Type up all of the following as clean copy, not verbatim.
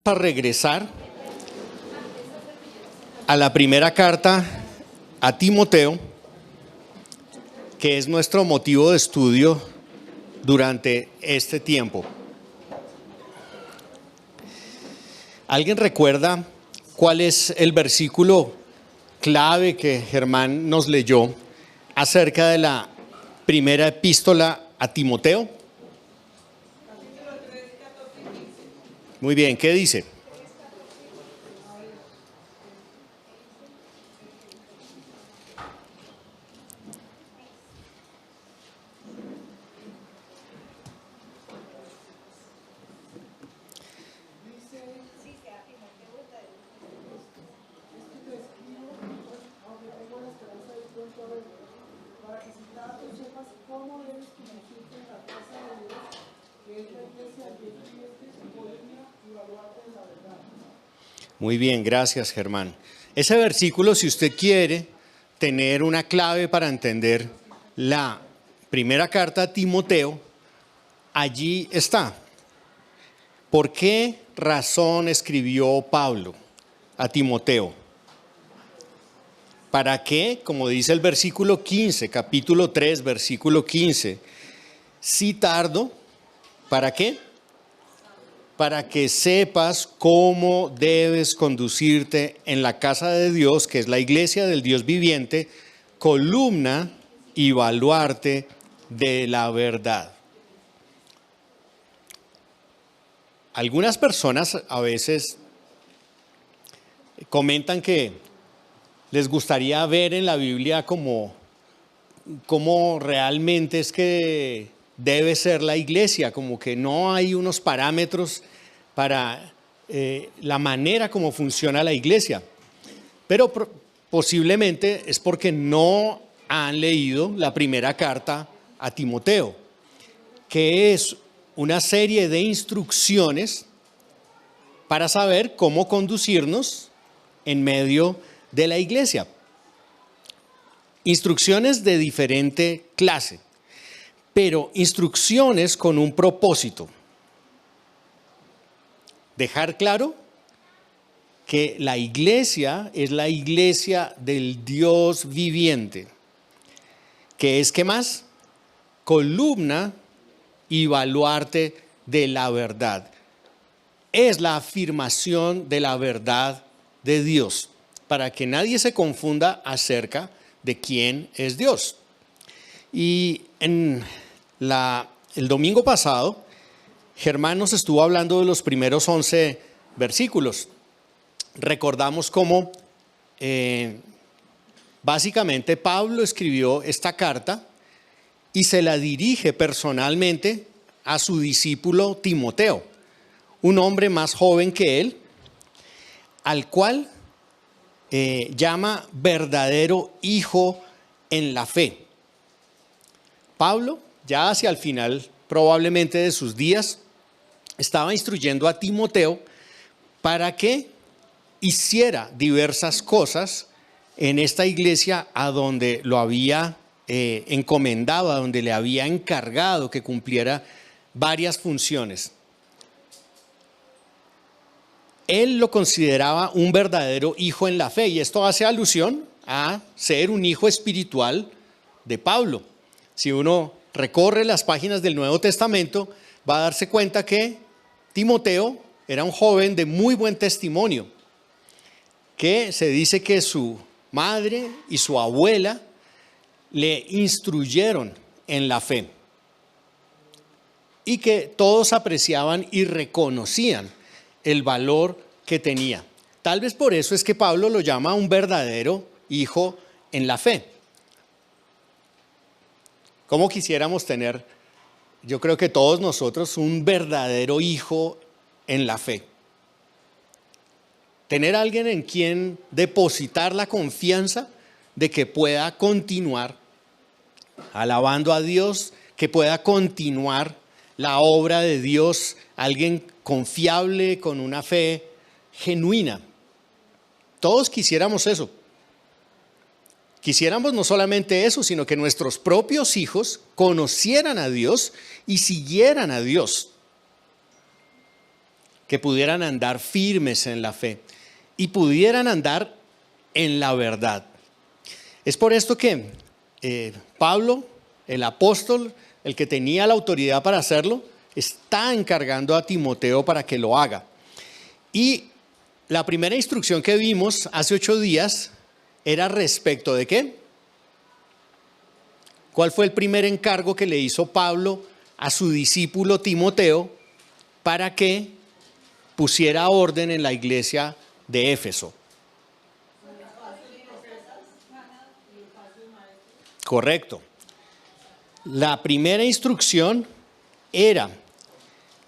a regresar a la primera carta a Timoteo, que es nuestro motivo de estudio durante este tiempo. ¿Alguien recuerda cuál es el versículo clave que Germán nos leyó acerca de la primera epístola a Timoteo? Muy bien, ¿qué dice? Muy bien, gracias Germán. Ese versículo, si usted quiere tener una clave para entender la primera carta a Timoteo, allí está. ¿Por qué razón escribió Pablo a Timoteo? ¿Para qué? Como dice el versículo 15, capítulo 3, versículo 15. Si tardo, ¿para qué? Para que sepas cómo debes conducirte en la casa de Dios, que es la iglesia del Dios viviente, columna y baluarte de la verdad. Algunas personas a veces comentan que les gustaría ver en la Biblia cómo realmente es que debe ser la iglesia, como que no hay unos parámetros para la manera como funciona la iglesia. Pero posiblemente es porque no han leído la primera carta a Timoteo, que es una serie de instrucciones para saber cómo conducirnos en medio de la iglesia. Instrucciones de diferente clase, pero instrucciones con un propósito. Dejar claro que la iglesia es la iglesia del Dios viviente, que es, ¿qué más? Columna y baluarte de la verdad. Es la afirmación de la verdad de Dios, para que nadie se confunda acerca de quién es Dios. Y en el domingo pasado, Germán nos estuvo hablando de los primeros 11 versículos. Recordamos cómo básicamente Pablo escribió esta carta y se la dirige personalmente a su discípulo Timoteo, un hombre más joven que él, al cual llama verdadero hijo en la fe. Pablo, ya hacia el final probablemente de sus días, estaba instruyendo a Timoteo para que hiciera diversas cosas en esta iglesia a donde lo había encomendado, a donde le había encargado que cumpliera varias funciones. Él lo consideraba un verdadero hijo en la fe, y esto hace alusión a ser un hijo espiritual de Pablo. Si uno recorre las páginas del Nuevo Testamento, va a darse cuenta que Timoteo era un joven de muy buen testimonio, que se dice que su madre y su abuela le instruyeron en la fe y que todos apreciaban y reconocían el valor que tenía. Tal vez por eso es que Pablo lo llama un verdadero hijo en la fe. ¿Cómo quisiéramos tener, yo creo que todos nosotros, un verdadero hijo en la fe? Tener a alguien en quien depositar la confianza de que pueda continuar alabando a Dios, que pueda continuar la obra de Dios, alguien confiable, con una fe genuina. Todos quisiéramos eso. Quisiéramos no solamente eso, sino que nuestros propios hijos conocieran a Dios y siguieran a Dios. que pudieran andar firmes en la fe y pudieran andar en la verdad. Es por esto que Pablo, el apóstol, el que tenía la autoridad para hacerlo, está encargando a Timoteo para que lo haga. Y la primera instrucción que vimos hace 8 días era respecto de ¿qué? ¿Cuál fue el primer encargo que le hizo Pablo a su discípulo Timoteo para que pusiera orden en la iglesia de Éfeso? Correcto. La primera instrucción era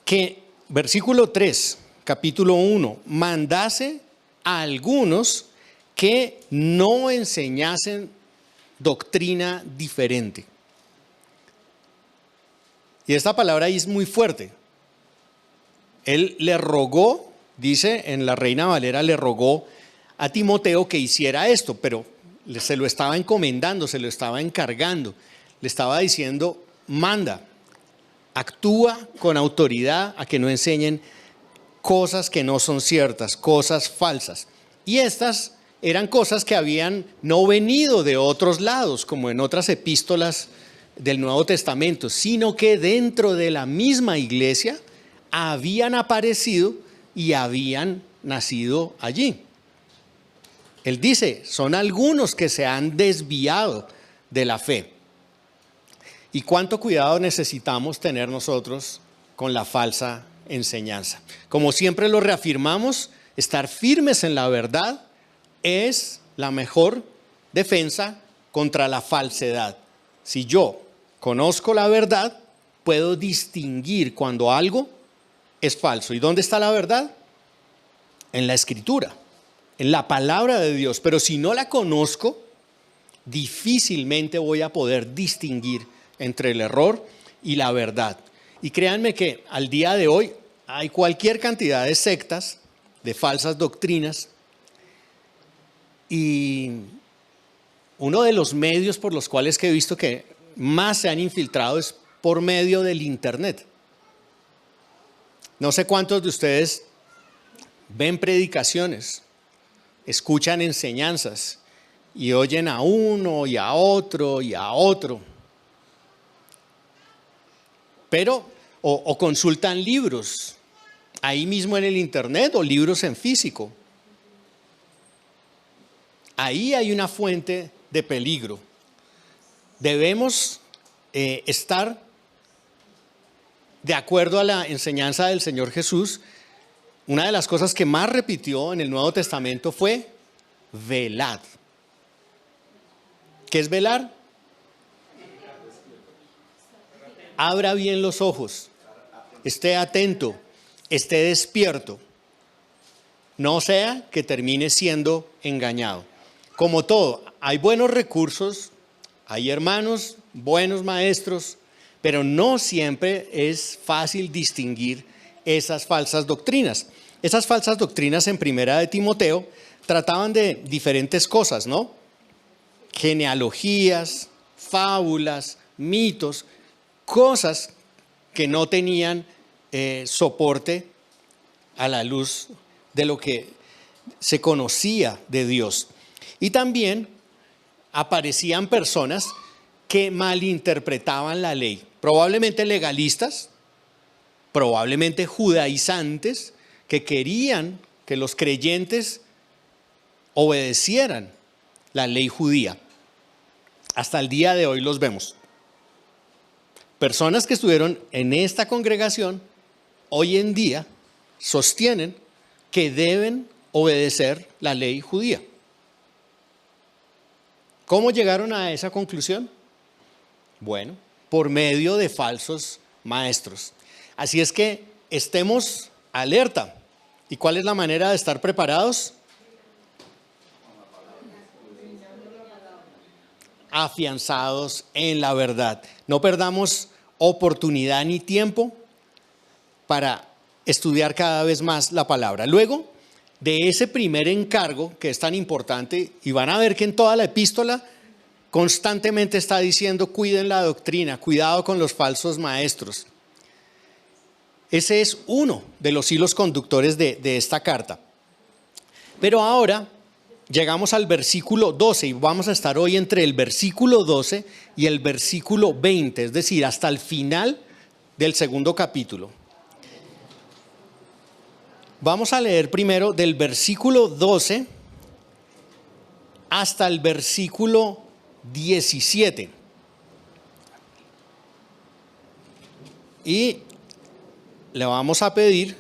que, versículo 3, capítulo 1, mandase a algunos que no enseñasen doctrina diferente. Y esta palabra ahí es muy fuerte. Él le rogó, dice en la Reina Valera, le rogó a Timoteo que hiciera esto, pero se lo estaba encomendando, se lo estaba encargando, le estaba diciendo, manda, actúa con autoridad a que no enseñen cosas que no son ciertas, cosas falsas. Y estas eran cosas que habían no venido de otros lados, como en otras epístolas del Nuevo Testamento, sino que dentro de la misma iglesia habían aparecido y habían nacido allí. Él dice, son algunos que se han desviado de la fe. ¿Y cuánto cuidado necesitamos tener nosotros con la falsa enseñanza? Como siempre lo reafirmamos, estar firmes en la verdad es la mejor defensa contra la falsedad. Si yo conozco la verdad, puedo distinguir cuando algo es falso. ¿Y dónde está la verdad? En la Escritura, en la palabra de Dios. Pero si no la conozco, difícilmente voy a poder distinguir entre el error y la verdad. Y créanme que al día de hoy hay cualquier cantidad de sectas, de falsas doctrinas, y uno de los medios por los cuales que he visto que más se han infiltrado es por medio del internet. No sé cuántos de ustedes ven predicaciones, escuchan enseñanzas y oyen a uno y a otro y a otro. Pero, o consultan libros ahí mismo en el internet o libros en físico. Ahí hay una fuente de peligro. Debemos estar de acuerdo a la enseñanza del Señor Jesús. Una de las cosas que más repitió en el Nuevo Testamento fue velad. ¿Qué es velar? Abra bien los ojos, esté atento, esté despierto. No sea que termine siendo engañado. Como todo, hay buenos recursos, hay hermanos, buenos maestros, pero no siempre es fácil distinguir esas falsas doctrinas. Esas falsas doctrinas en Primera de Timoteo trataban de diferentes cosas, ¿no? Genealogías, fábulas, mitos, cosas que no tenían soporte a la luz de lo que se conocía de Dios. Y también aparecían personas que malinterpretaban la ley, probablemente legalistas, probablemente judaizantes, que querían que los creyentes obedecieran la ley judía. Hasta el día de hoy los vemos. Personas que estuvieron en esta congregación hoy en día sostienen que deben obedecer la ley judía. ¿Cómo llegaron a esa conclusión? Bueno, por medio de falsos maestros. Así es que estemos alerta. ¿Y cuál es la manera de estar preparados? Afianzados en la verdad. No perdamos oportunidad ni tiempo para estudiar cada vez más la palabra. Luego de ese primer encargo que es tan importante, y van a ver que en toda la epístola constantemente está diciendo: cuiden la doctrina, cuidado con los falsos maestros. Ese es uno de los hilos conductores de esta carta. Pero ahora llegamos al versículo 12 y vamos a estar hoy entre el versículo 12 y el versículo 20, es decir, hasta el final del segundo capítulo. Vamos a leer primero del versículo 12 hasta el versículo 17. Y le vamos a pedir,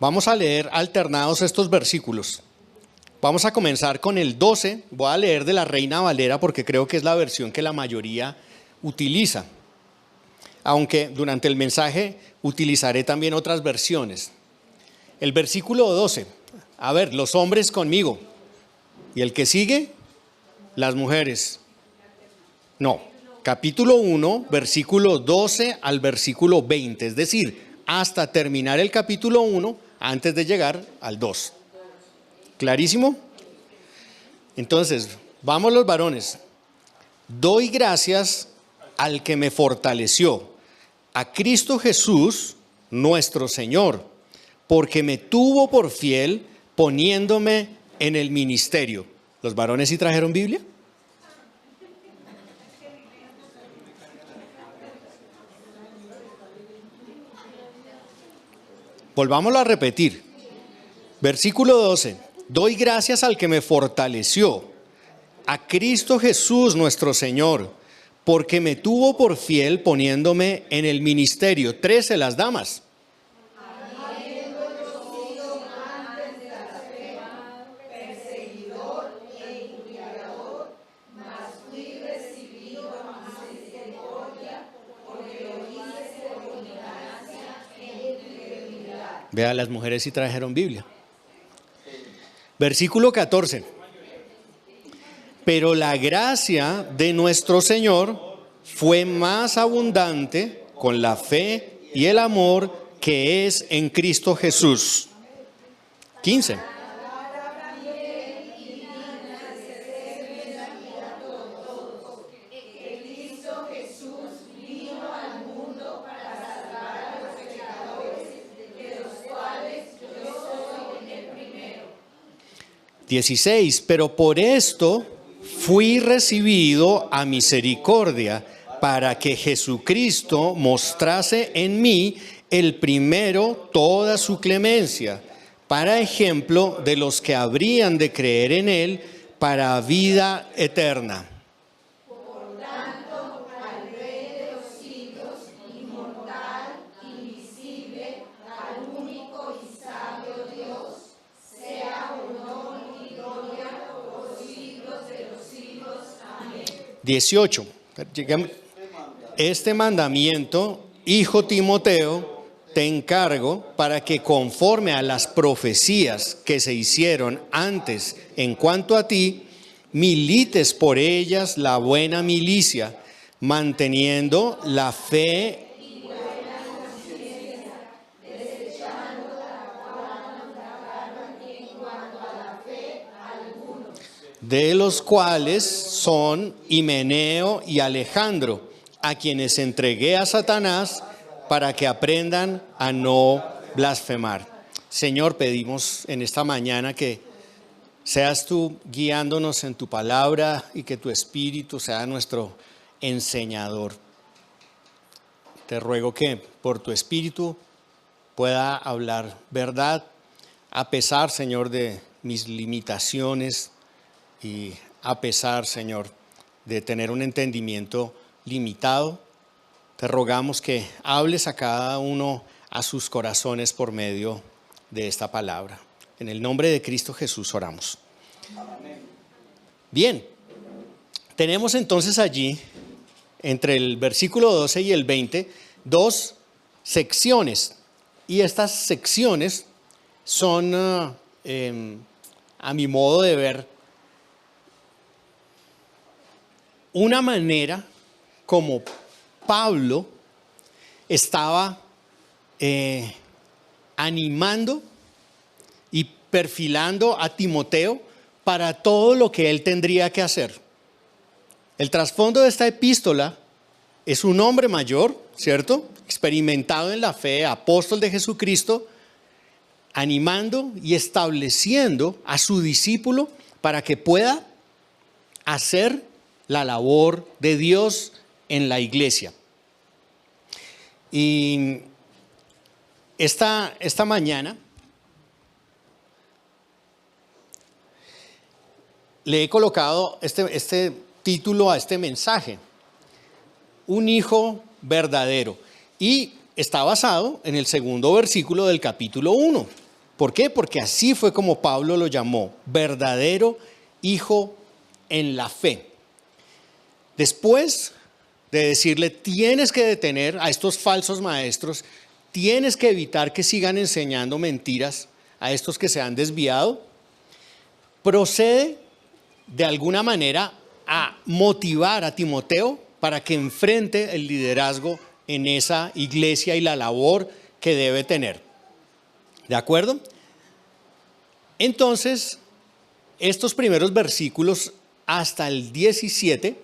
vamos a leer alternados estos versículos. Vamos a comenzar con el 12, voy a leer de la Reina Valera porque creo que es la versión que la mayoría utiliza. Aunque durante el mensaje utilizaré también otras versiones. El versículo 12, los hombres conmigo. ¿Y el que sigue? Las mujeres. No, capítulo 1, versículo 12 al versículo 20, es decir, hasta terminar el capítulo 1 antes de llegar al 2. ¿Clarísimo? Entonces, vamos los varones. Doy gracias al que me fortaleció, a Cristo Jesús, nuestro Señor, porque me tuvo por fiel poniéndome en el ministerio. ¿Los varones sí trajeron Biblia? Volvámoslo a repetir. Versículo 12. Doy gracias al que me fortaleció, a Cristo Jesús nuestro Señor, porque me tuvo por fiel poniéndome en el ministerio. 13, las damas. Vea, las mujeres sí trajeron Biblia. Versículo 14. Pero la gracia de nuestro Señor fue más abundante con la fe y el amor que es en Cristo Jesús. 15. Dieciséis, pero por esto fui recibido a misericordia, para que Jesucristo mostrase en mí el primero toda su clemencia, para ejemplo de los que habrían de creer en él para vida eterna. Por tanto, al Rey de los siglos, inmortal, invisible, al único y sabio Dios, sea honor y gloria por los siglos de los siglos. Amén. 18. Este mandamiento, hijo Timoteo, te encargo para que conforme a las profecías que se hicieron antes en cuanto a ti, milites por ellas la buena milicia, manteniendo la fe de los cuales son Himeneo y Alejandro, a quienes entregué a Satanás para que aprendan a no blasfemar. Señor, pedimos en esta mañana que seas tú guiándonos en tu palabra y que tu Espíritu sea nuestro enseñador. Te ruego que por tu Espíritu pueda hablar verdad, a pesar, Señor, de mis limitaciones y a pesar, Señor, de tener un entendimiento limitado. Te rogamos que hables a cada uno a sus corazones por medio de esta palabra. En el nombre de Cristo Jesús oramos. Bien, tenemos entonces allí, entre el versículo 12 y el 20, dos secciones. Y estas secciones son, a mi modo de ver, una manera como Pablo estaba animando y perfilando a Timoteo para todo lo que él tendría que hacer. El trasfondo de esta epístola es un hombre mayor, ¿cierto? Experimentado en la fe, apóstol de Jesucristo, animando y estableciendo a su discípulo para que pueda hacer la labor de Dios en la iglesia. Y esta mañana le he colocado este título a este mensaje: un hijo verdadero. Y está basado en el segundo versículo del capítulo 1. ¿Por qué? Porque así fue como Pablo lo llamó: verdadero hijo en la fe. Después de decirle, tienes que detener a estos falsos maestros, tienes que evitar que sigan enseñando mentiras a estos que se han desviado, procede de alguna manera a motivar a Timoteo para que enfrente el liderazgo en esa iglesia y la labor que debe tener. ¿De acuerdo? Entonces, estos primeros versículos hasta el 17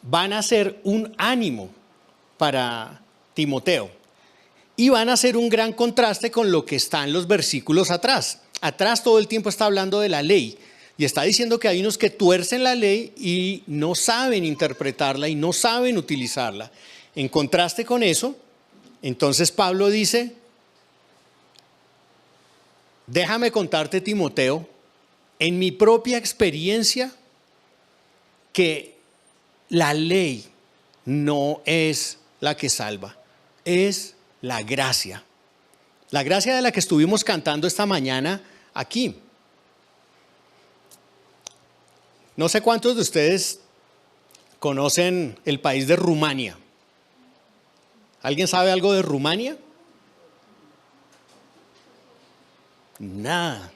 van a ser un ánimo para Timoteo y van a ser un gran contraste con lo que está en los versículos atrás. Atrás todo el tiempo está hablando de la ley y está diciendo que hay unos que tuercen la ley y no saben interpretarla y no saben utilizarla. En contraste con eso, entonces Pablo dice: déjame contarte, Timoteo, en mi propia experiencia, que la ley no es la que salva, es la gracia. La gracia de la que estuvimos cantando esta mañana aquí. No sé cuántos de ustedes conocen el país de Rumania. ¿Alguien sabe algo de Rumania? Nada.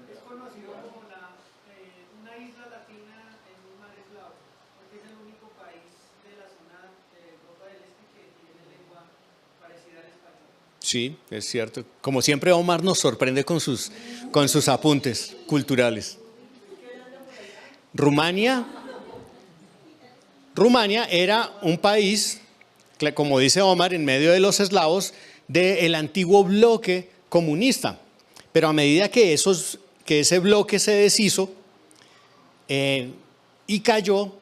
Es conocido como una isla latina en un mar eslavo, porque es el único país de la zona de Europa del Este que tiene lengua parecida al español. Sí, es cierto. Como siempre, Omar nos sorprende con sus apuntes culturales. Rumania era un país, como dice Omar, en medio de los eslavos, del antiguo bloque comunista. Pero a medida que ese bloque se deshizo y cayó,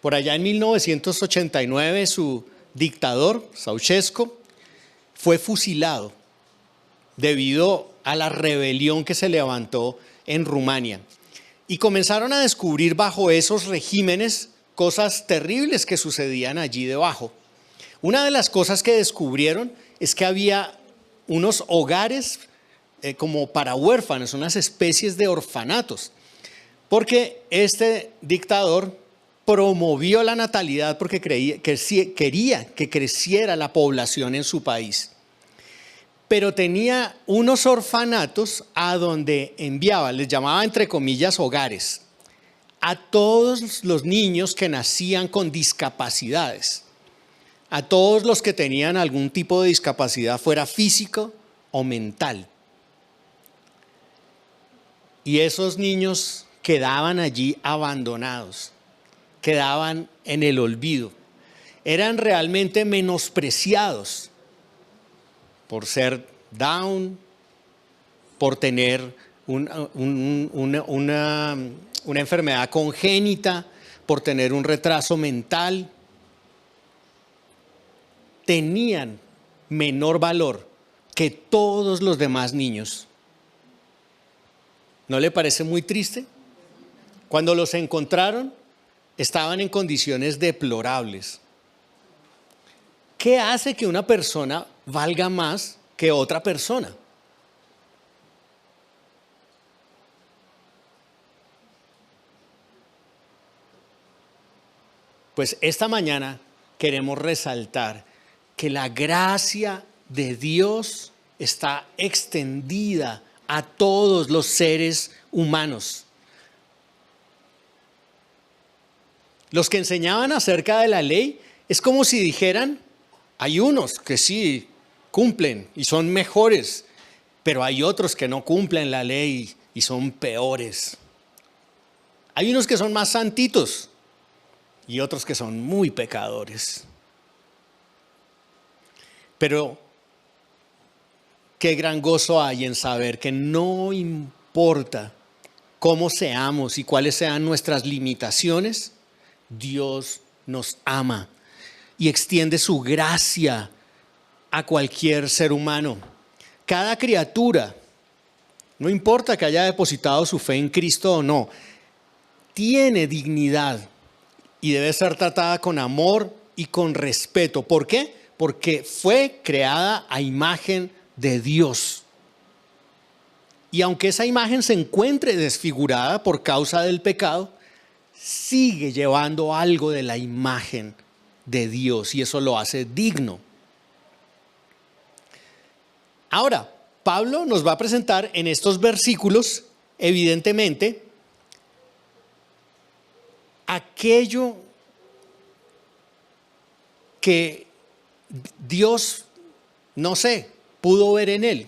por allá en 1989, su dictador, Ceausescu, fue fusilado debido a la rebelión que se levantó en Rumania. Y comenzaron a descubrir bajo esos regímenes cosas terribles que sucedían allí debajo. Una de las cosas que descubrieron es que había unos hogares como para huérfanos, unas especies de orfanatos, porque este dictador promovió la natalidad porque quería que creciera la población en su país. Pero tenía unos orfanatos a donde enviaba, les llamaba entre comillas hogares, a todos los niños que nacían con discapacidades, a todos los que tenían algún tipo de discapacidad, fuera físico o mental. Y esos niños quedaban allí abandonados, quedaban en el olvido, eran realmente menospreciados por ser down, por tener una enfermedad congénita, por tener un retraso mental. Tenían menor valor que todos los demás niños. ¿No le parece muy triste? Cuando los encontraron, estaban en condiciones deplorables. ¿Qué hace que una persona valga más que otra persona? Pues esta mañana queremos resaltar que la gracia de Dios está extendida a todos los seres humanos. Los que enseñaban acerca de la ley es como si dijeran: hay unos que sí cumplen y son mejores, pero hay otros que no cumplen la ley y son peores. Hay unos que son más santitos y otros que son muy pecadores. Pero qué gran gozo hay en saber que no importa cómo seamos y cuáles sean nuestras limitaciones, Dios nos ama y extiende su gracia a cualquier ser humano. Cada criatura, no importa que haya depositado su fe en Cristo o no, tiene dignidad y debe ser tratada con amor y con respeto. ¿Por qué? Porque fue creada a imagen de Dios. Y aunque esa imagen se encuentre desfigurada por causa del pecado, sigue llevando algo de la imagen de Dios y eso lo hace digno. Ahora, Pablo nos va a presentar en estos versículos, evidentemente, aquello que Dios, no sé, pudo ver en él.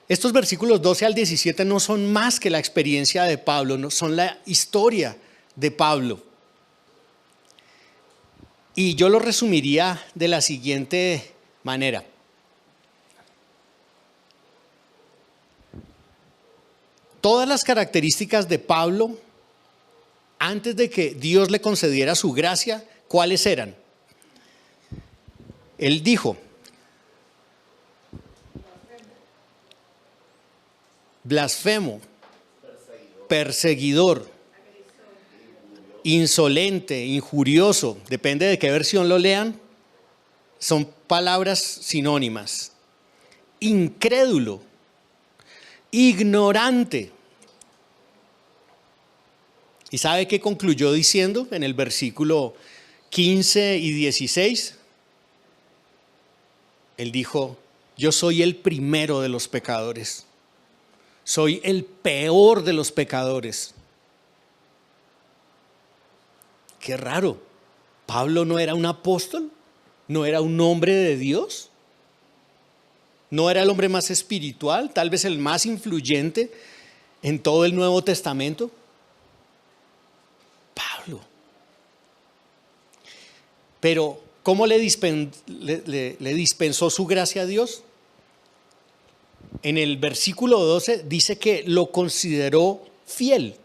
Estos versículos 12 al 17 no son más que la experiencia de Pablo, no son la historia de Pablo. Y yo lo resumiría de la siguiente manera. Todas las características de Pablo, antes de que Dios le concediera su gracia, ¿cuáles eran? Él dijo, blasfemo, perseguidor, insolente, injurioso, depende de qué versión lo lean, son palabras sinónimas. Incrédulo, ignorante. ¿Y sabe qué concluyó diciendo en el versículo 15 y 16? Él dijo, yo soy el primero de los pecadores. Soy el peor de los pecadores. Qué raro. ¿Pablo no era un apóstol? ¿No era un hombre de Dios? ¿No era el hombre más espiritual? Tal vez el más influyente en todo el Nuevo Testamento. Pablo. Pero, ¿cómo le dispensó su gracia a Dios? En el versículo 12 dice que lo consideró fiel.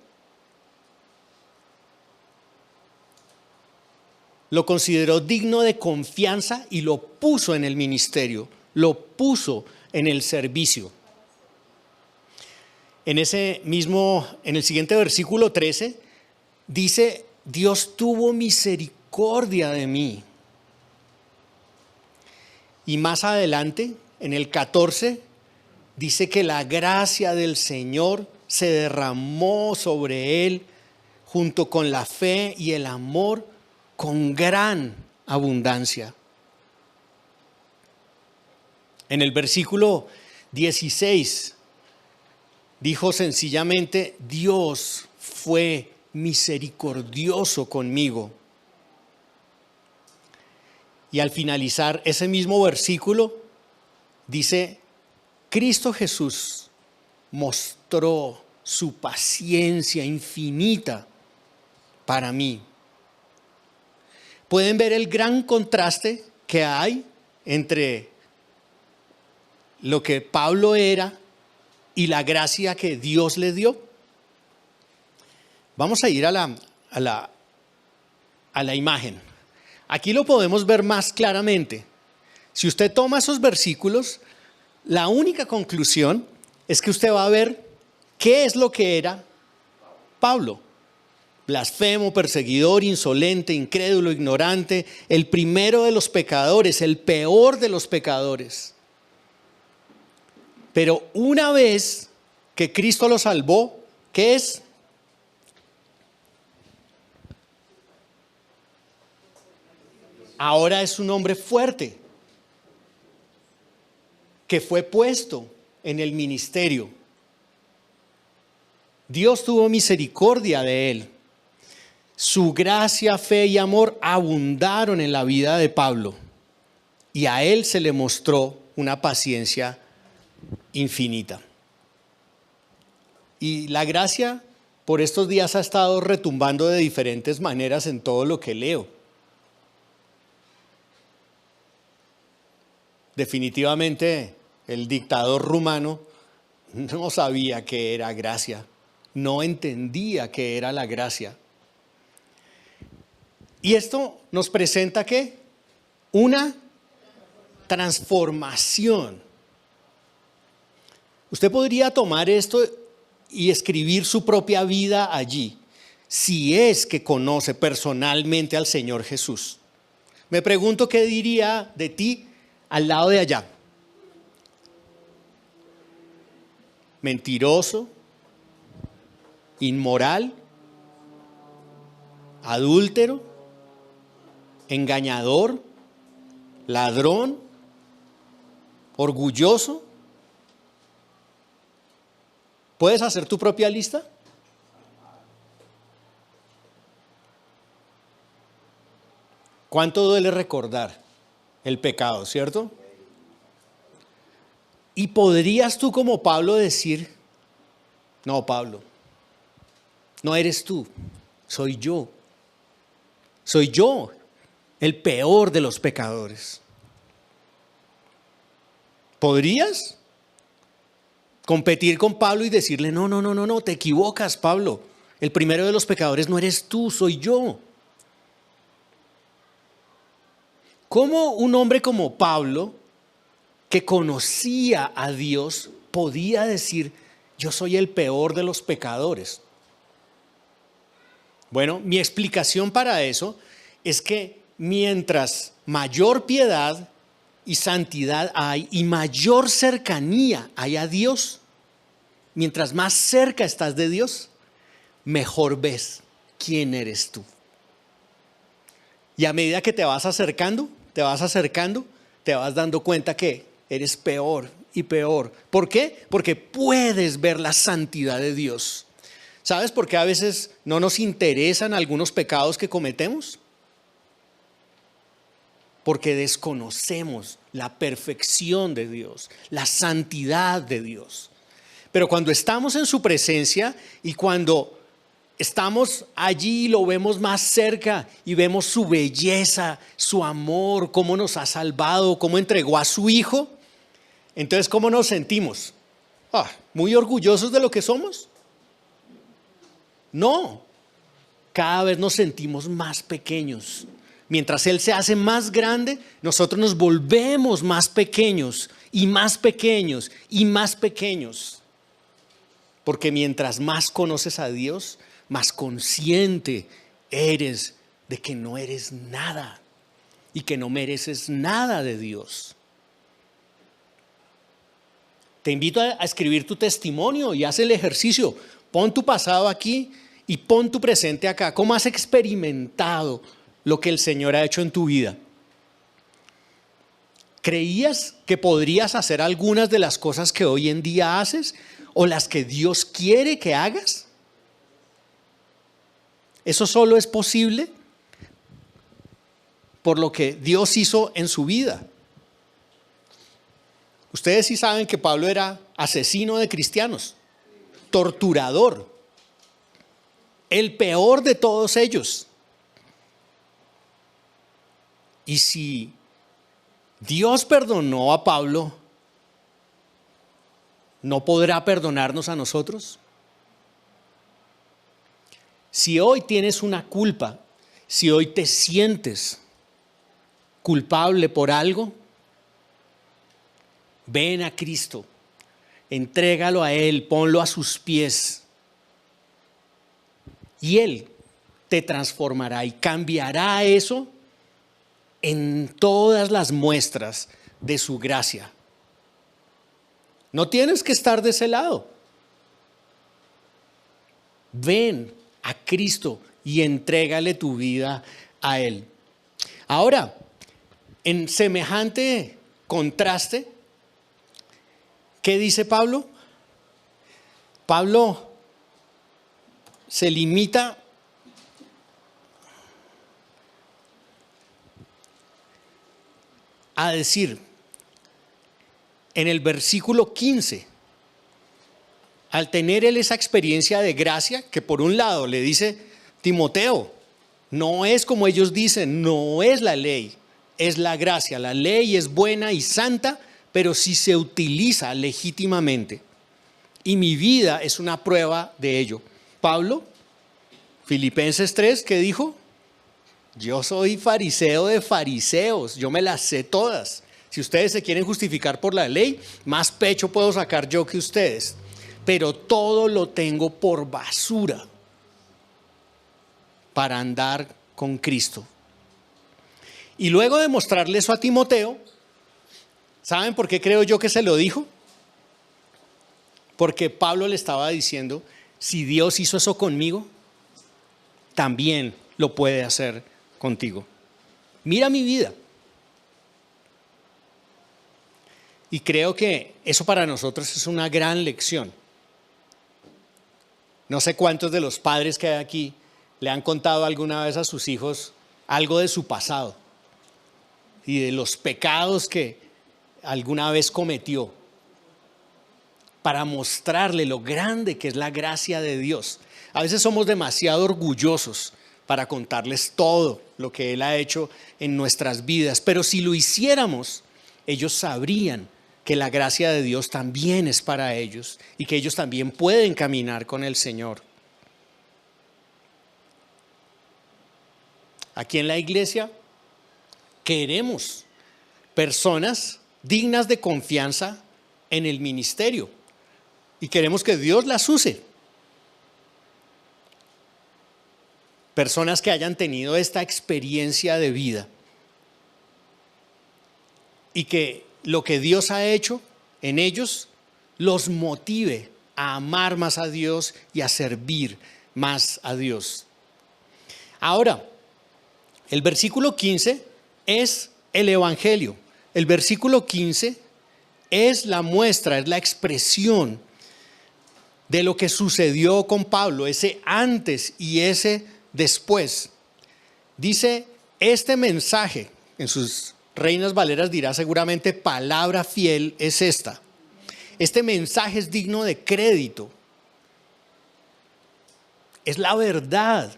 Lo consideró digno de confianza y lo puso en el ministerio, lo puso en el servicio. En el siguiente versículo 13, dice, Dios tuvo misericordia de mí. Y más adelante, en el 14, dice que la gracia del Señor se derramó sobre él junto con la fe y el amor con gran abundancia. En el versículo 16 dijo sencillamente, Dios fue misericordioso conmigo. Y al finalizar ese mismo versículo dice, Cristo Jesús mostró su paciencia infinita para mí. ¿Pueden ver el gran contraste que hay entre lo que Pablo era y la gracia que Dios le dio? Vamos a ir a la imagen. Aquí lo podemos ver más claramente. Si usted toma esos versículos, la única conclusión es que usted va a ver qué es lo que era Pablo. Blasfemo, perseguidor, insolente, incrédulo, ignorante, el primero de los pecadores, el peor de los pecadores. Pero una vez que Cristo lo salvó, ¿qué es? Ahora es un hombre fuerte, que fue puesto en el ministerio. Dios tuvo misericordia de él. Su gracia, fe y amor abundaron en la vida de Pablo y a él se le mostró una paciencia infinita. Y la gracia por estos días ha estado retumbando de diferentes maneras en todo lo que leo. Definitivamente el dictador rumano no sabía qué era gracia, no entendía qué era la gracia. Y esto nos presenta ¿qué? Una transformación. Usted podría tomar esto y escribir su propia vida allí, si es que conoce personalmente al Señor Jesús. Me pregunto qué diría de ti al lado de allá. Mentiroso, inmoral, adúltero, engañador, ladrón, orgulloso. ¿Puedes hacer tu propia lista? ¿Cuánto duele recordar el pecado, cierto? Y podrías tú como Pablo decir, no, Pablo, no eres tú, soy yo. Soy yo el peor de los pecadores. ¿Podrías competir con Pablo y decirle, no, te equivocas, Pablo? El primero de los pecadores no eres tú, soy yo. ¿Cómo un hombre como Pablo, que conocía a Dios, podía decir, yo soy el peor de los pecadores? Bueno, mi explicación para eso es que mientras mayor piedad y santidad hay y mayor cercanía hay a Dios, mientras más cerca estás de Dios, mejor ves quién eres tú. Y a medida que te vas acercando, te vas dando cuenta que eres peor y peor. ¿Por qué? Porque puedes ver la santidad de Dios. ¿Sabes por qué a veces no nos interesan algunos pecados que cometemos? Porque desconocemos la perfección de Dios, la santidad de Dios. Pero cuando estamos en su presencia y cuando estamos allí y lo vemos más cerca y vemos su belleza, su amor, cómo nos ha salvado, cómo entregó a su Hijo, entonces ¿cómo nos sentimos? ¿Muy orgullosos de lo que somos? No, cada vez nos sentimos más pequeños. Mientras Él se hace más grande, nosotros nos volvemos más pequeños y más pequeños y más pequeños. Porque mientras más conoces a Dios, más consciente eres de que no eres nada y que no mereces nada de Dios. Te invito a escribir tu testimonio y haz el ejercicio. Pon tu pasado aquí y pon tu presente acá. ¿Cómo has experimentado lo que el Señor ha hecho en tu vida? ¿Creías que podrías hacer algunas de las cosas que hoy en día haces o las que Dios quiere que hagas? Eso solo es posible por lo que Dios hizo en su vida. Ustedes sí saben que Pablo era asesino de cristianos, torturador, el peor de todos ellos. Y si Dios perdonó a Pablo, ¿no podrá perdonarnos a nosotros? Si hoy tienes una culpa, si hoy te sientes culpable por algo, ven a Cristo, entrégalo a Él, ponlo a sus pies y Él te transformará y cambiará eso en todas las muestras de su gracia. No tienes que estar de ese lado. Ven a Cristo y entrégale tu vida a Él. Ahora, en semejante contraste, ¿qué dice Pablo? Pablo se limita a decir en el versículo 15, al tener él esa experiencia de gracia, que por un lado le dice, Timoteo, no es como ellos dicen, no es la ley, es la gracia. La ley es buena y santa, pero si se utiliza legítimamente. Y mi vida es una prueba de ello. Pablo, Filipenses 3, ¿qué dijo? Yo soy fariseo de fariseos, yo me las sé todas. Si ustedes se quieren justificar por la ley, más pecho puedo sacar yo que ustedes. Pero todo lo tengo por basura para andar con Cristo. Y luego de mostrarle eso a Timoteo, ¿saben por qué creo yo que se lo dijo? Porque Pablo le estaba diciendo, si Dios hizo eso conmigo, también lo puede hacer contigo. Mira mi vida. Y creo que eso para nosotros es una gran lección. No sé cuántos de los padres que hay aquí le han contado alguna vez a sus hijos algo de su pasado y de los pecados que alguna vez cometió, para mostrarle lo grande que es la gracia de Dios. A veces somos demasiado orgullosos para contarles todo lo que Él ha hecho en nuestras vidas, pero si lo hiciéramos, ellos sabrían que la gracia de Dios también es para ellos y que ellos también pueden caminar con el Señor. Aquí en la iglesia queremos personas dignas de confianza en el ministerio y queremos que Dios las use. Personas que hayan tenido esta experiencia de vida y que lo que Dios ha hecho en ellos los motive a amar más a Dios y a servir más a Dios. Ahora, el versículo 15 es el Evangelio. El versículo 15 es la muestra, es la expresión de lo que sucedió con Pablo, ese antes y ese después. Dice, este mensaje, en sus Reinas Valeras dirá seguramente, palabra fiel es esta. Este mensaje es digno de crédito. Es la verdad.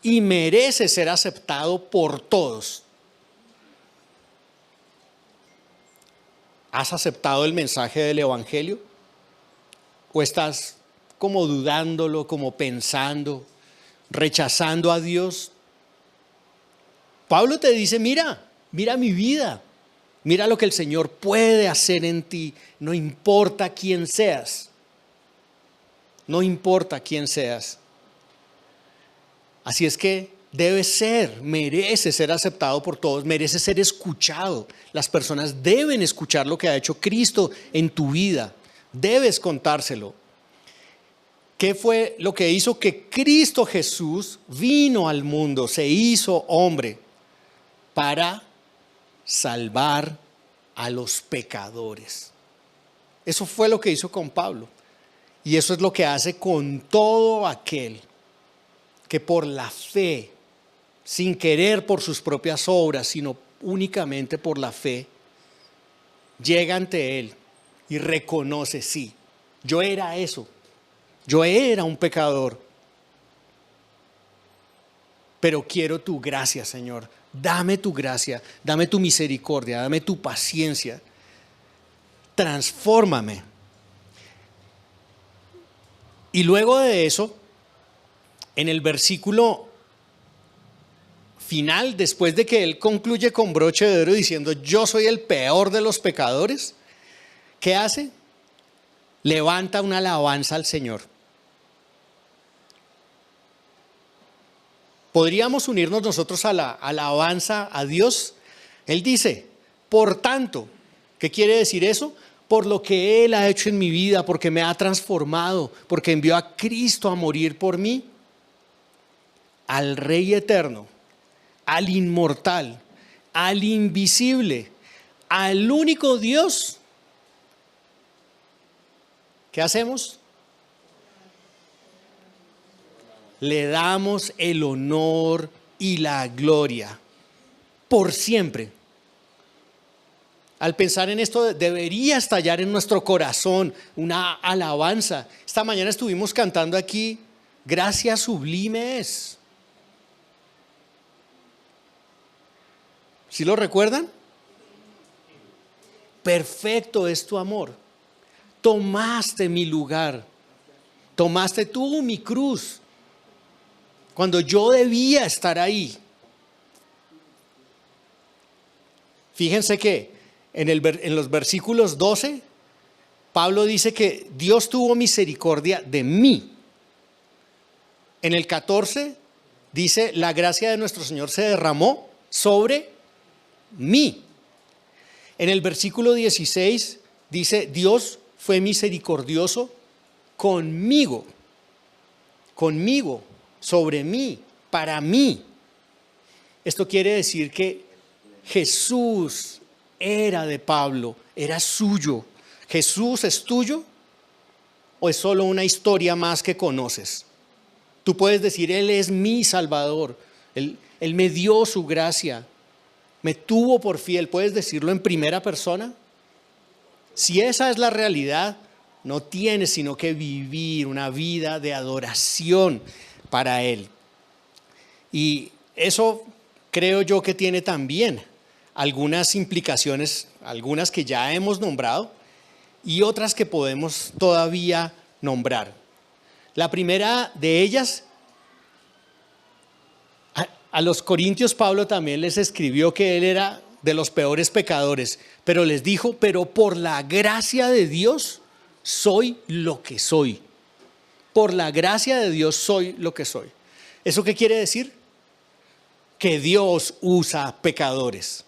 Y merece ser aceptado por todos. ¿Has aceptado el mensaje del Evangelio? ¿O estás como dudándolo, como pensando, rechazando a Dios? Pablo te dice, mira mi vida, mira lo que el Señor puede hacer en ti, no importa quién seas, no importa quién seas. Así es que merece ser aceptado por todos, merece ser escuchado. Las personas deben escuchar lo que ha hecho Cristo en tu vida, debes contárselo. ¿Qué fue lo que hizo que Cristo Jesús vino al mundo, se hizo hombre para salvar a los pecadores? Eso fue lo que hizo con Pablo. Y eso es lo que hace con todo aquel que por la fe, sin querer por sus propias obras, sino únicamente por la fe, llega ante Él y reconoce, sí, yo era eso, yo era un pecador, pero quiero tu gracia, Señor. Dame tu gracia, dame tu misericordia, dame tu paciencia. Transfórmame. Y luego de eso, en el versículo final, después de que él concluye con broche de oro diciendo, yo soy el peor de los pecadores, ¿qué hace? Levanta una alabanza al Señor. ¿Podríamos unirnos nosotros a la alabanza a Dios? Él dice, por tanto, ¿qué quiere decir eso? Por lo que Él ha hecho en mi vida, porque me ha transformado, porque envió a Cristo a morir por mí, al Rey eterno, al inmortal, al invisible, al único Dios. ¿Qué hacemos? Le damos el honor y la gloria por siempre. Al pensar en esto, debería estallar en nuestro corazón una alabanza. Esta mañana estuvimos cantando aquí, gracia sublime es. ¿Sí lo recuerdan? Perfecto es tu amor. Tomaste mi lugar. Tomaste tú mi cruz. Cuando yo debía estar ahí. Fíjense que en los versículos 12, Pablo dice que Dios tuvo misericordia de mí. En el 14 dice, la gracia de nuestro Señor se derramó sobre mí. En el versículo 16 dice, Dios fue misericordioso conmigo, sobre mí, para mí. Esto quiere decir que Jesús era de Pablo, era suyo. ¿Jesús es tuyo o es solo una historia más que conoces? Tú puedes decir, Él es mi Salvador, Él me dio su gracia, me tuvo por fiel. ¿Puedes decirlo en primera persona? Si esa es la realidad, no tienes sino que vivir una vida de adoración para Él. Y eso creo yo que tiene también algunas implicaciones, algunas que ya hemos nombrado y otras que podemos todavía nombrar. La primera de ellas, a los corintios Pablo también les escribió que él era de los peores pecadores, pero les dijo, pero por la gracia de Dios soy lo que soy. Por la gracia de Dios soy lo que soy. ¿Eso qué quiere decir? Que Dios usa pecadores.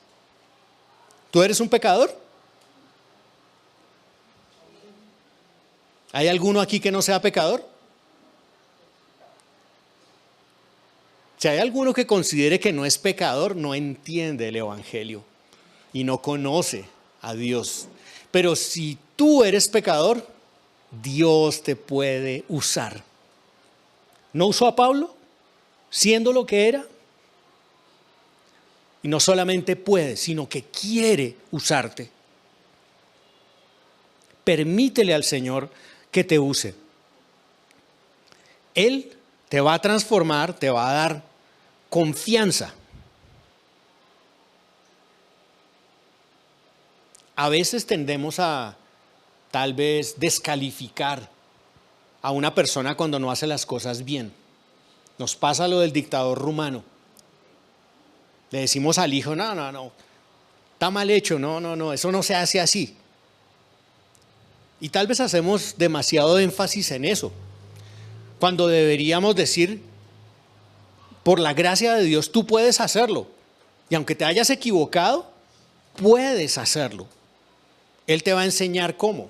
¿Tú eres un pecador? ¿Hay alguno aquí que no sea pecador? Si hay alguno que considere que no es pecador, no entiende el Evangelio y no conoce a Dios. Pero si tú eres pecador, Dios te puede usar. ¿No usó a Pablo siendo lo que era? Y no solamente puede, sino que quiere usarte. Permítele al Señor que te use. Él te va a transformar, te va a dar confianza. A veces tendemos a tal vez descalificar a una persona cuando no hace las cosas bien. Nos pasa lo del dictador rumano. Le decimos al hijo, no, está mal hecho, no, eso no se hace así. Y tal vez hacemos demasiado énfasis en eso, cuando deberíamos decir, por la gracia de Dios tú puedes hacerlo. Y aunque te hayas equivocado, puedes hacerlo. Él te va a enseñar cómo.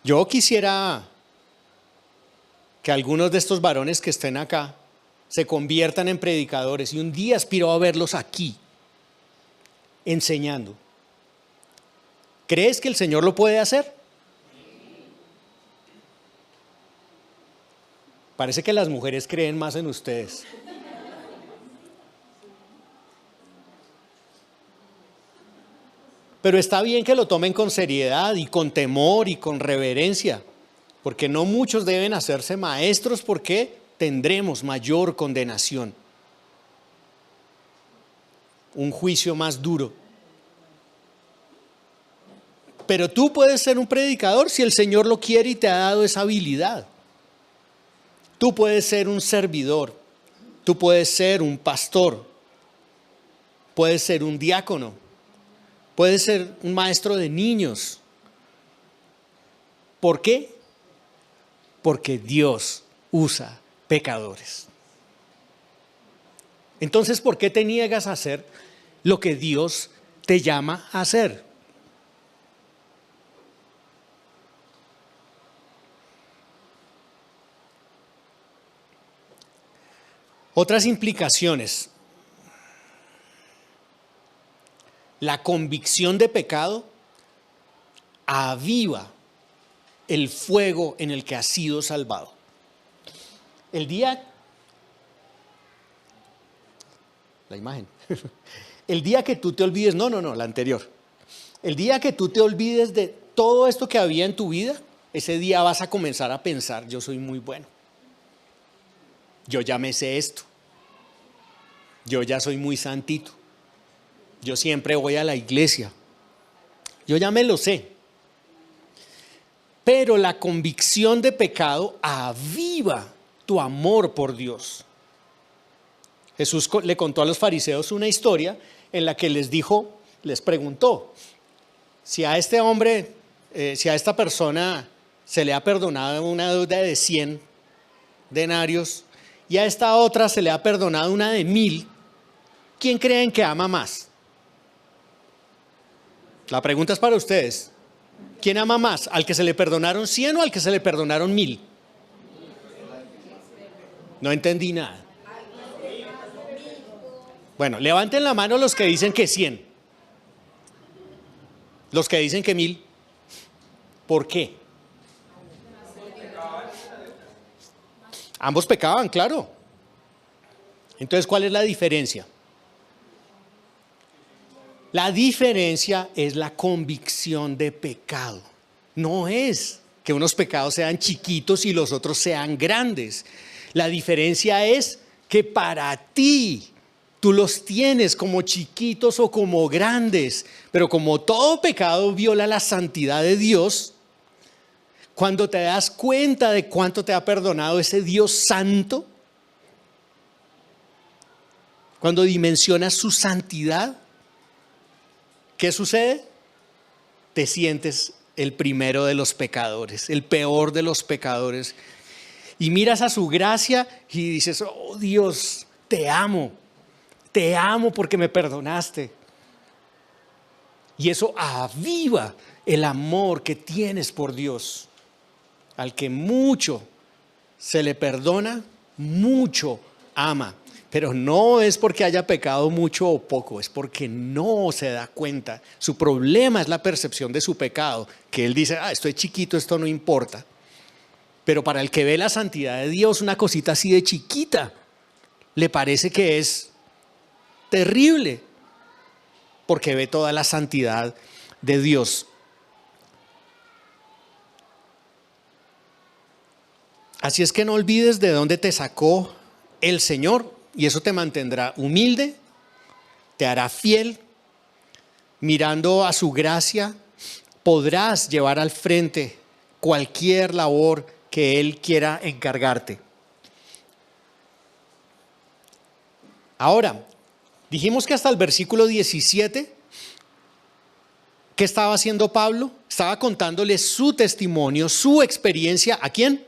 Yo quisiera que algunos de estos varones que estén acá se conviertan en predicadores y un día aspiro a verlos aquí, enseñando. ¿Crees que el Señor lo puede hacer? Parece que las mujeres creen más en ustedes. Pero está bien que lo tomen con seriedad y con temor y con reverencia, porque no muchos deben hacerse maestros porque tendremos mayor condenación, un juicio más duro. Pero tú puedes ser un predicador si el Señor lo quiere y te ha dado esa habilidad. Tú puedes ser un servidor, tú puedes ser un pastor, puedes ser un diácono, puedes ser un maestro de niños. ¿Por qué? Porque Dios usa pecadores. Entonces, ¿por qué te niegas a hacer lo que Dios te llama a hacer? Otras implicaciones. La convicción de pecado aviva el fuego en el que has sido salvado. El día que tú te olvides, no, la anterior. El día que tú te olvides de todo esto que había en tu vida, ese día vas a comenzar a pensar, yo soy muy bueno. Yo ya me sé esto. Yo ya soy muy santito. Yo siempre voy a la iglesia. Yo ya me lo sé. Pero la convicción de pecado aviva tu amor por Dios. Jesús le contó a los fariseos una historia en la que les preguntó, si a este hombre, si a esta persona se le ha perdonado una deuda de 100 denarios y a esta otra se le ha perdonado una de 1000, ¿quién creen que ama más? La pregunta es para ustedes. ¿Quién ama más? ¿Al que se le perdonaron 100 o al que se le perdonaron 1000? No entendí nada. Bueno, levanten la mano los que dicen que 100. Los que dicen que 1000. ¿Por qué? Ambos pecaban, claro. Entonces, ¿cuál es la diferencia? La diferencia es la convicción de pecado. No es que unos pecados sean chiquitos y los otros sean grandes. La diferencia es que para ti tú los tienes como chiquitos o como grandes, pero como todo pecado viola la santidad de Dios, cuando te das cuenta de cuánto te ha perdonado ese Dios santo, cuando dimensionas su santidad, ¿qué sucede? Te sientes el primero de los pecadores, el peor de los pecadores. Y miras a su gracia y dices, oh Dios, te amo porque me perdonaste. Y eso aviva el amor que tienes por Dios. Al que mucho se le perdona, mucho ama. Pero no es porque haya pecado mucho o poco, es porque no se da cuenta. Su problema es la percepción de su pecado, que él dice, esto es chiquito, esto no importa. Pero para el que ve la santidad de Dios, una cosita así de chiquita, le parece que es terrible, porque ve toda la santidad de Dios. Así es que no olvides de dónde te sacó el Señor, y eso te mantendrá humilde, te hará fiel, mirando a su gracia, podrás llevar al frente cualquier labor que Él quiera encargarte. Ahora, dijimos que hasta el versículo 17, ¿qué estaba haciendo Pablo? Estaba contándole su testimonio, su experiencia. ¿A quién?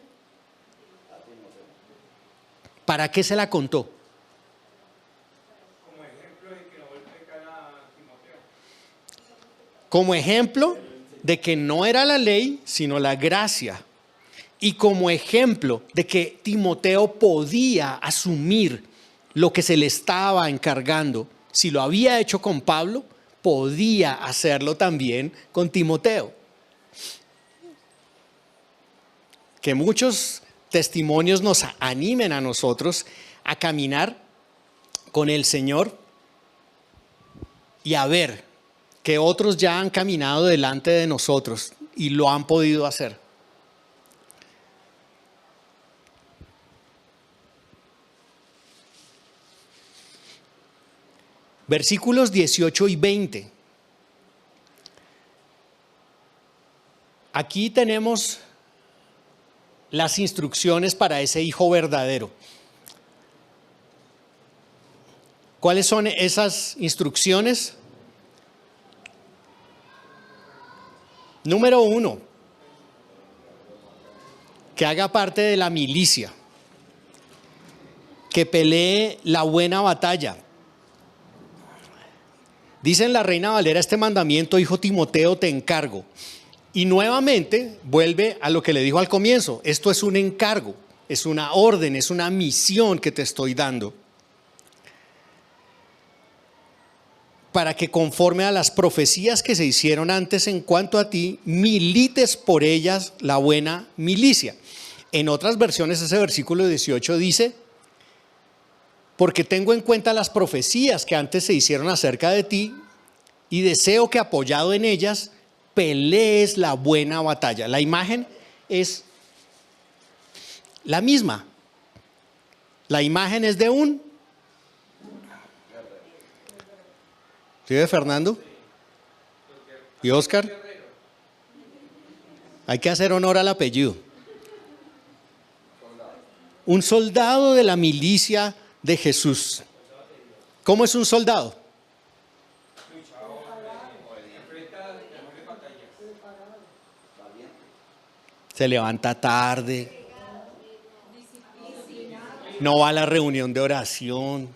¿Para qué se la contó? Como ejemplo de que no vuelva a pecar a Timoteo. Como ejemplo de que no era la ley, sino la gracia. Y como ejemplo de que Timoteo podía asumir lo que se le estaba encargando. Si lo había hecho con Pablo, podía hacerlo también con Timoteo. Que muchos testimonios nos animen a nosotros a caminar con el Señor y a ver que otros ya han caminado delante de nosotros y lo han podido hacer. Versículos 18 y 20. Aquí tenemos las instrucciones para ese hijo verdadero. ¿Cuáles son esas instrucciones? Número 1, que haga parte de la milicia, que pelee la buena batalla. Dice en la Reina Valera este mandamiento, hijo Timoteo, te encargo. Y nuevamente vuelve a lo que le dijo al comienzo, esto es un encargo, es una orden, es una misión que te estoy dando. Para que conforme a las profecías que se hicieron antes en cuanto a ti, milites por ellas la buena milicia. En otras versiones ese versículo 18 dice, porque tengo en cuenta las profecías que antes se hicieron acerca de ti y deseo que apoyado en ellas pelees la buena batalla. La imagen es la misma. La imagen es de un... ¿Sí ve, Fernando? ¿Y Oscar? Hay que hacer honor al apellido. Un soldado de la milicia de Jesús. ¿Cómo es un soldado? Se levanta tarde, no va a la reunión de oración.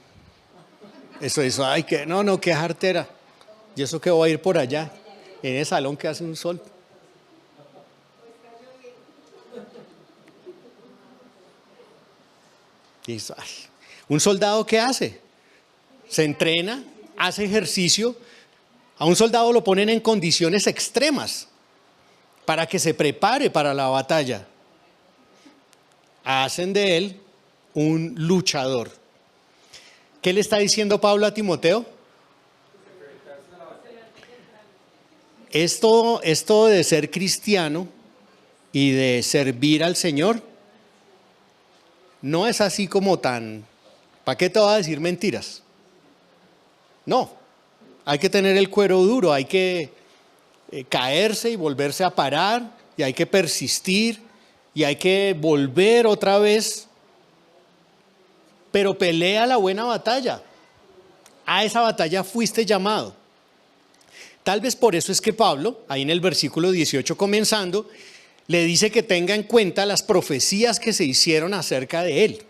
Eso, ay, que no, qué jartera. Y eso que voy a ir por allá, en el salón que hace un sol. Y eso, ay. ¿Un soldado qué hace? Se entrena, hace ejercicio. A un soldado lo ponen en condiciones extremas para que se prepare para la batalla. Hacen de él un luchador. ¿Qué le está diciendo Pablo a Timoteo? Esto de ser cristiano y de servir al Señor no es así como tan... ¿Para qué te voy a decir mentiras? No, hay que tener el cuero duro, hay que caerse y volverse a parar, y hay que persistir, y hay que volver otra vez, pero pelea la buena batalla. A esa batalla fuiste llamado. Tal vez por eso es que Pablo, ahí en el versículo 18 comenzando, le dice que tenga en cuenta las profecías que se hicieron acerca de él.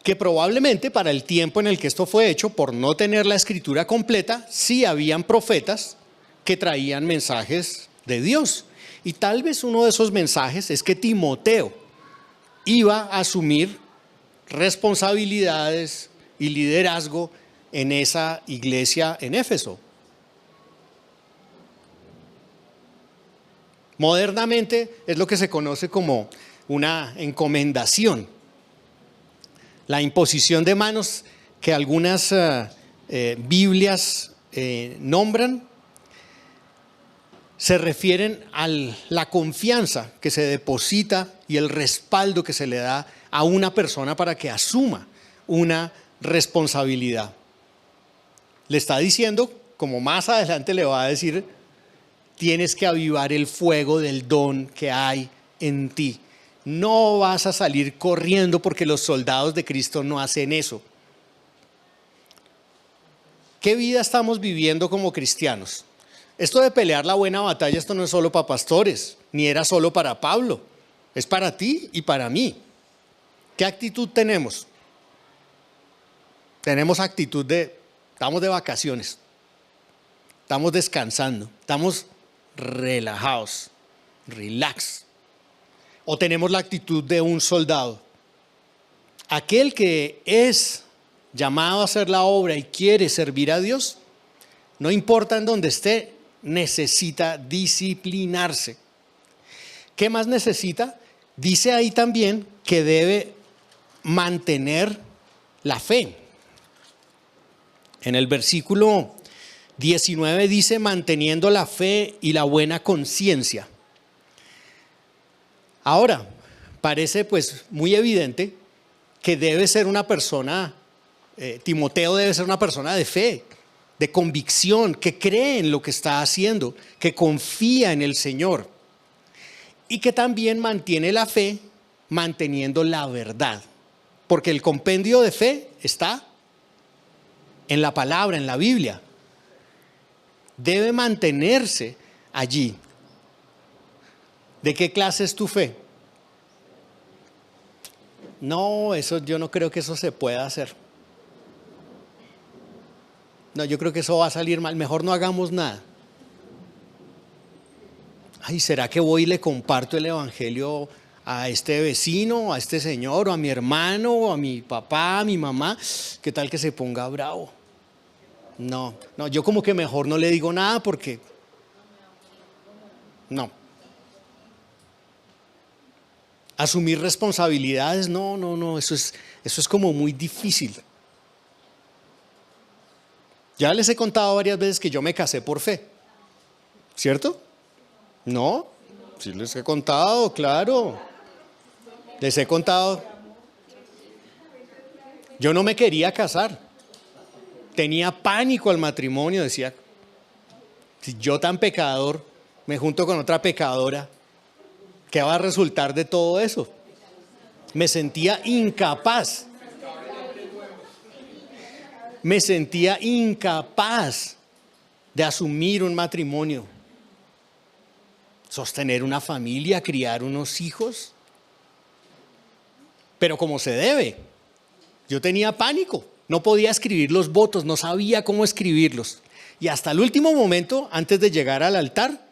Que probablemente para el tiempo en el que esto fue hecho, por no tener la escritura completa, sí habían profetas que traían mensajes de Dios. Y tal vez uno de esos mensajes es que Timoteo iba a asumir responsabilidades y liderazgo en esa iglesia en Éfeso. Modernamente es lo que se conoce como una encomendación. La imposición de manos que algunas Biblias nombran se refieren a la confianza que se deposita y el respaldo que se le da a una persona para que asuma una responsabilidad. Le está diciendo, como más adelante le va a decir, tienes que avivar el fuego del don que hay en ti. No vas a salir corriendo porque los soldados de Cristo no hacen eso. ¿Qué vida estamos viviendo como cristianos? Esto de pelear la buena batalla, esto no es solo para pastores, ni era solo para Pablo. Es para ti y para mí. ¿Qué actitud tenemos? Tenemos actitud de, estamos de vacaciones, estamos descansando, estamos relajados, relax. O tenemos la actitud de un soldado. Aquel que es llamado a hacer la obra y quiere servir a Dios, no importa en dónde esté, necesita disciplinarse. ¿Qué más necesita? Dice ahí también que debe mantener la fe. En el versículo 19 dice, manteniendo la fe y la buena conciencia. Ahora, parece pues muy evidente que debe ser una persona, Timoteo debe ser una persona de fe, de convicción, que cree en lo que está haciendo, que confía en el Señor y que también mantiene la fe manteniendo la verdad, porque el compendio de fe está en la palabra, en la Biblia. Debe mantenerse allí. ¿De qué clase es tu fe? No, eso yo no creo que eso se pueda hacer. No, yo creo que eso va a salir mal. Mejor no hagamos nada. Ay, ¿será que voy y le comparto el evangelio a este vecino, a este señor, o a mi hermano, o a mi papá, a mi mamá? ¿Qué tal que se ponga bravo? No, yo como que mejor no le digo nada porque no. Asumir responsabilidades, no, eso es como muy difícil. Ya les he contado varias veces que yo me casé por fe, ¿cierto? ¿No? Sí les he contado, claro. Les he contado. Yo no me quería casar. Tenía pánico al matrimonio, decía, si yo tan pecador me junto con otra pecadora, ¿qué va a resultar de todo eso? Me sentía incapaz. Me sentía incapaz de asumir un matrimonio, sostener una familia, criar unos hijos, pero como se debe. Yo tenía pánico, no podía escribir los votos, no sabía cómo escribirlos. Y hasta el último momento, antes de llegar al altar,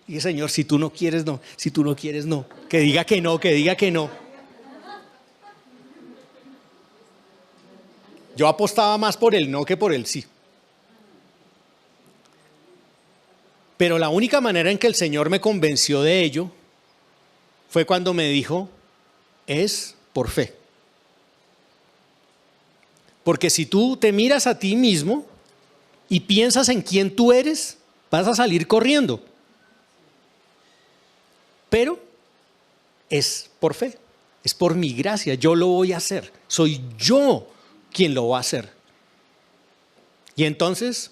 dije, Señor, si tú no quieres, no, si tú no quieres, no, que diga que no, que diga que no. Yo apostaba más por el no que por el sí. Pero la única manera en que el Señor me convenció de ello fue cuando me dijo, es por fe. Porque si tú te miras a ti mismo y piensas en quién tú eres, vas a salir corriendo. Pero es por fe, es por mi gracia, yo lo voy a hacer. Soy yo quien lo va a hacer. Y entonces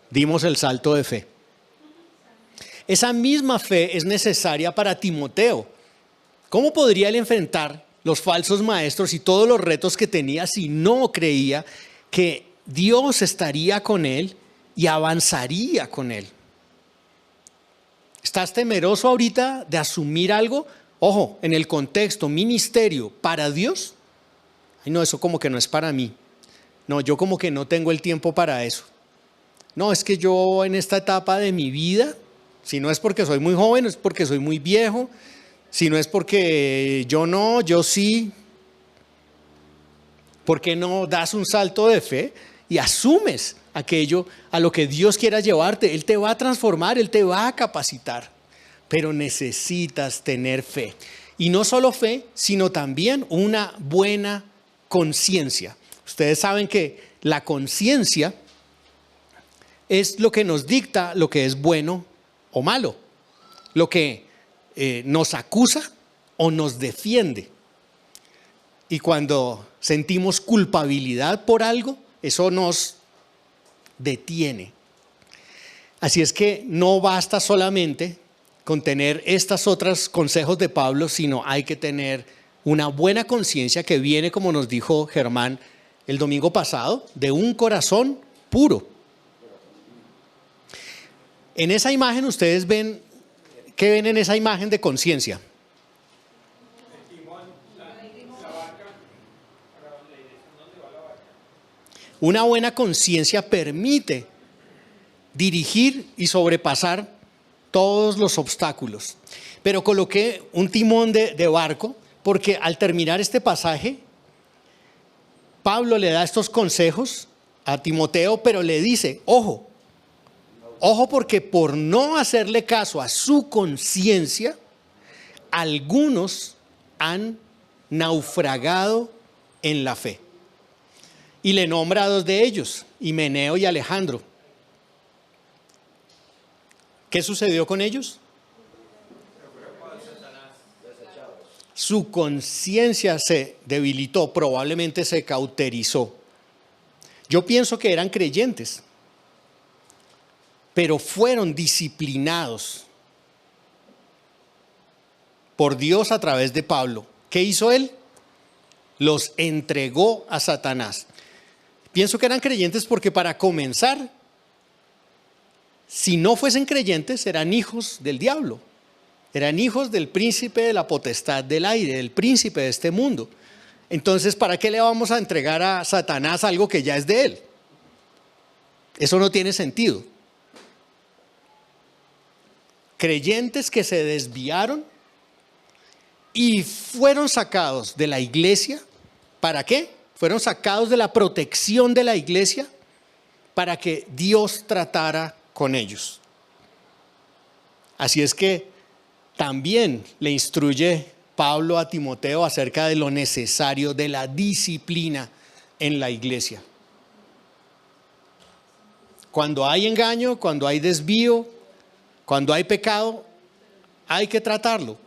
dimos el salto de fe. Esa misma fe es necesaria para Timoteo. ¿Cómo podría él enfrentar los falsos maestros y todos los retos que tenía si no creía que Dios estaría con él y avanzaría con él? ¿Estás temeroso ahorita de asumir algo? Ojo, en el contexto, ministerio, para Dios. Ay, no, eso como que no es para mí. No, yo como que no tengo el tiempo para eso. No, es que yo en esta etapa de mi vida, si no es porque soy muy joven, es porque soy muy viejo, si no es porque yo no, yo sí. ¿Por qué no das un salto de fe y asumes aquello a lo que Dios quiera llevarte? Él te va a transformar, Él te va a capacitar, pero necesitas tener fe. Y no solo fe, sino también una buena conciencia. Ustedes saben que la conciencia es lo que nos dicta lo que es bueno o malo, lo que nos acusa o nos defiende. Y cuando sentimos culpabilidad por algo, eso nos detiene. Así es que no basta solamente con tener estos otros consejos de Pablo, sino hay que tener una buena conciencia que viene, como nos dijo Germán el domingo pasado, de un corazón puro. En esa imagen ustedes ven, ¿qué ven en esa imagen de conciencia? El timón, la barca, para la dirección donde va la barca. Una buena conciencia permite dirigir y sobrepasar todos los obstáculos. Pero coloqué un timón de barco porque al terminar este pasaje, Pablo le da estos consejos a Timoteo, pero le dice, ojo, ojo porque por no hacerle caso a su conciencia, algunos han naufragado en la fe. Y le nombra a dos de ellos, Himeneo y Alejandro. ¿Qué sucedió con ellos? Su conciencia se debilitó, probablemente se cauterizó. Yo pienso que eran creyentes, pero fueron disciplinados por Dios a través de Pablo. ¿Qué hizo él? Los entregó a Satanás. Pienso que eran creyentes porque para comenzar, si no fuesen creyentes, eran hijos del diablo. Eran hijos del príncipe de la potestad del aire, del príncipe de este mundo. Entonces, ¿para qué le vamos a entregar a Satanás algo que ya es de él? Eso no tiene sentido. Creyentes que se desviaron y fueron sacados de la iglesia. ¿Para qué? Fueron sacados de la protección de la iglesia para que Dios tratara con ellos. Así es que también le instruye Pablo a Timoteo acerca de lo necesario de la disciplina en la iglesia. Cuando hay engaño, cuando hay desvío, cuando hay pecado, hay que tratarlo.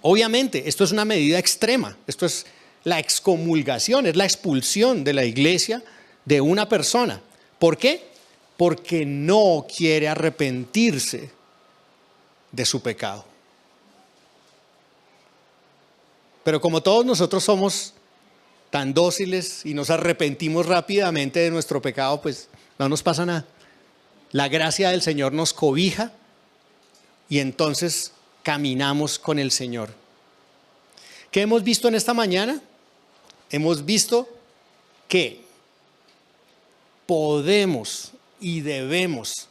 Obviamente, esto es una medida extrema. Esto es la excomulgación, es la expulsión de la iglesia de una persona. ¿Por qué? Porque no quiere arrepentirse de su pecado. Pero como todos nosotros somos tan dóciles y nos arrepentimos rápidamente de nuestro pecado, pues no nos pasa nada. La gracia del Señor nos cobija y entonces caminamos con el Señor. ¿Qué hemos visto en esta mañana? Hemos visto que podemos y debemos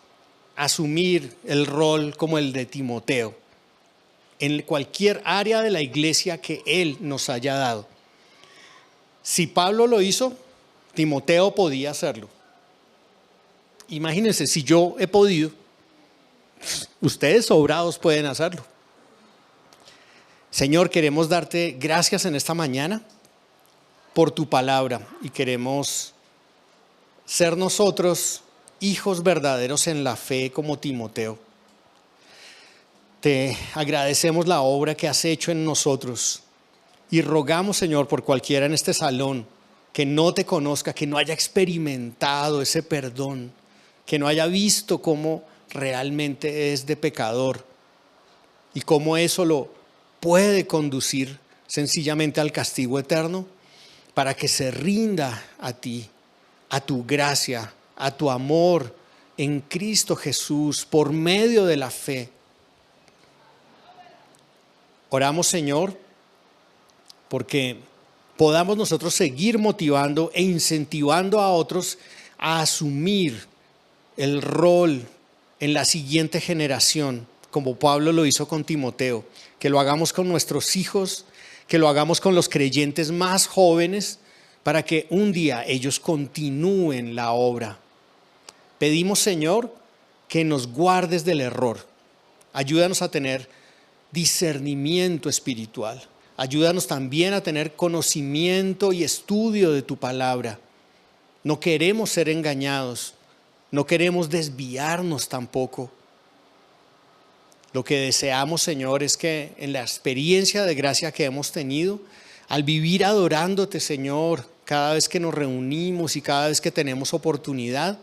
asumir el rol como el de Timoteo en cualquier área de la iglesia que Él nos haya dado. Si Pablo lo hizo, Timoteo podía hacerlo. Imagínense, si yo he podido, ustedes sobrados pueden hacerlo. Señor, queremos darte gracias en esta mañana por tu palabra y queremos ser nosotros hijos verdaderos en la fe como Timoteo. Te agradecemos la obra que has hecho en nosotros y rogamos, Señor, por cualquiera en este salón que no te conozca, que no haya experimentado ese perdón, que no haya visto cómo realmente es de pecador y cómo eso lo puede conducir sencillamente al castigo eterno, para que se rinda a ti, a tu gracia, a tu amor en Cristo Jesús por medio de la fe. Oramos, Señor, porque podamos nosotros seguir motivando e incentivando a otros a asumir el rol en la siguiente generación, como Pablo lo hizo con Timoteo, que lo hagamos con nuestros hijos, que lo hagamos con los creyentes más jóvenes, para que un día ellos continúen la obra. Pedimos, Señor, que nos guardes del error. Ayúdanos a tener discernimiento espiritual. Ayúdanos también a tener conocimiento y estudio de tu palabra. No queremos ser engañados, no queremos desviarnos tampoco. Lo que deseamos, Señor, es que en la experiencia de gracia que hemos tenido, al vivir adorándote, Señor, cada vez que nos reunimos y cada vez que tenemos oportunidad,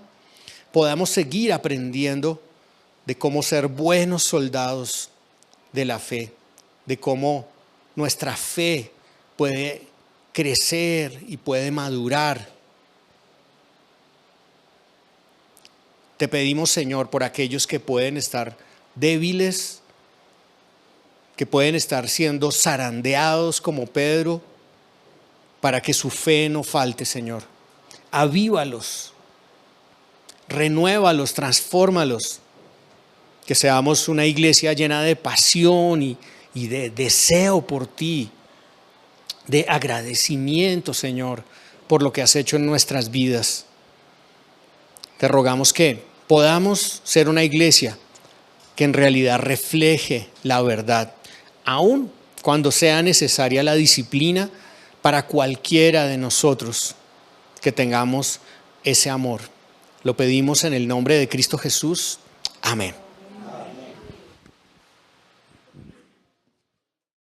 podamos seguir aprendiendo de cómo ser buenos soldados de la fe, de cómo nuestra fe puede crecer y puede madurar. Te pedimos, Señor, por aquellos que pueden estar débiles, que pueden estar siendo zarandeados como Pedro, para que su fe no falte, Señor. Avívalos, renuévalos, transfórmalos, que seamos una iglesia llena de pasión y de deseo por ti, de agradecimiento, Señor, por lo que has hecho en nuestras vidas. Te rogamos que podamos ser una iglesia que en realidad refleje la verdad, aun cuando sea necesaria la disciplina para cualquiera de nosotros, que tengamos ese amor. Lo pedimos en el nombre de Cristo Jesús. Amén.